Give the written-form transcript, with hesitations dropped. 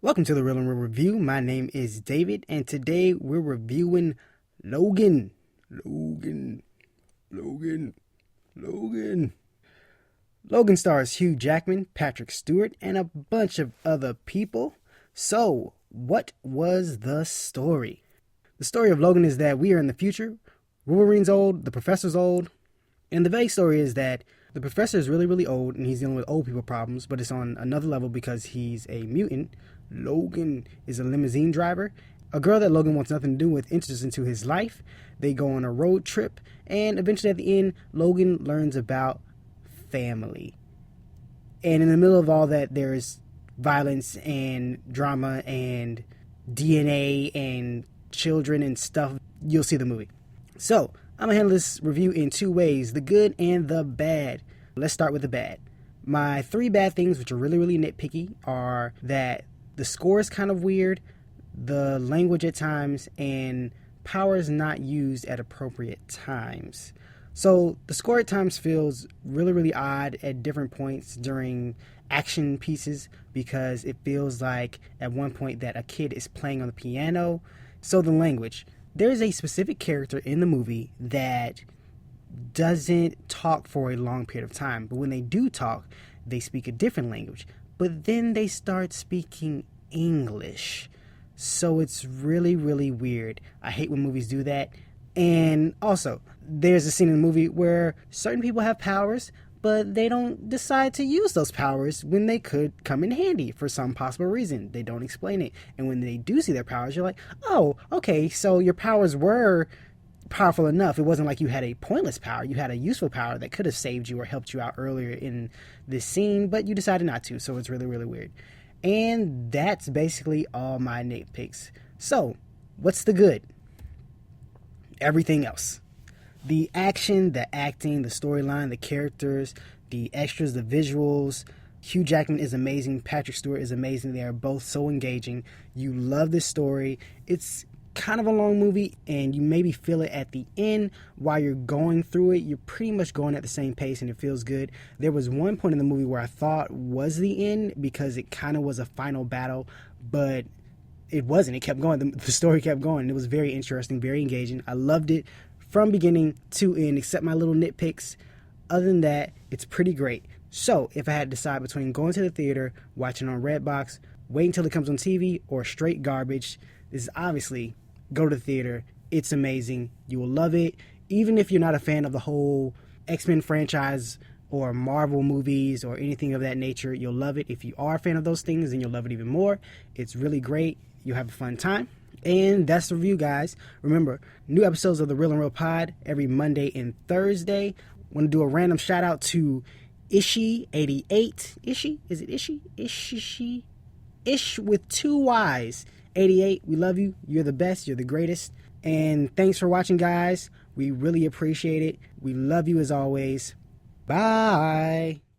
Welcome to the Real and Real Review. My name is David, and today we're reviewing Logan. Logan. Logan stars Hugh Jackman, Patrick Stewart, and a bunch of other people. So, what was the story? The story of Logan is that we are in the future. Wolverine's old, the professor's old, and the vague story is that the professor is really, really old, and he's dealing with old people problems, but it's on another level because he's a mutant. Logan is a limousine driver. A girl that Logan wants nothing to do with enters into his life. They go on a road trip, and eventually at the end, Logan learns about family. And in the middle of all that, there's violence and drama and DNA and children and stuff. You'll see the movie. So, I'm going to handle this review in two ways, the good and the bad. Let's start with the bad. My three bad things, which are really, really nitpicky, are that the score is kind of weird, the language at times, and power is not used at appropriate times. So the score at times feels really, really odd at different points during action pieces because it feels like at one point that a kid is playing on the piano. So the language. There's a specific character in the movie that doesn't talk for a long period of time, but when they do talk, they speak a different language. But then they start speaking English. So it's really, really weird. I hate when movies do that. And also, there's a scene in the movie where certain people have powers, but they don't decide to use those powers when they could come in handy for some possible reason. They don't explain it. And when they do see their powers, you're like, oh, okay, so your powers were powerful enough. It wasn't like you had a pointless power. You had a useful power that could have saved you or helped you out earlier in this scene, but you decided not to, so it's really, really weird. And that's basically all my nitpicks. So, what's the good? Everything else. The action, the acting, the storyline, the characters, the extras, the visuals. Hugh Jackman is amazing. Patrick Stewart is amazing. They are both so engaging. You love this story. It's kind of a long movie, and you maybe feel it at the end while you're going through it. You're pretty much going at the same pace, and it feels good. There was one point in the movie where I thought was the end because it kind of was a final battle, but it wasn't. It kept going. The story kept going. It was very interesting, very engaging. I loved it from beginning to end, except my little nitpicks. Other than that, it's pretty great. So, if I had to decide between going to the theater, watching on Redbox, waiting until it comes on TV, or straight garbage, this is obviously go to the theater. It's amazing. You will love it. Even if you're not a fan of the whole X-Men franchise or Marvel movies or anything of that nature, you'll love it. If you are a fan of those things, then you'll love it even more. It's really great. You'll have a fun time. And that's the review, guys. Remember, new episodes of the Real and Real Pod every Monday and Thursday. Want to do a random shout out to Ishi88. Ishi? Is it Ishi? Ishi? Ish with two Y's. 88, we love you. You're the best. You're the greatest. And thanks for watching, guys. We really appreciate it. We love you as always. Bye.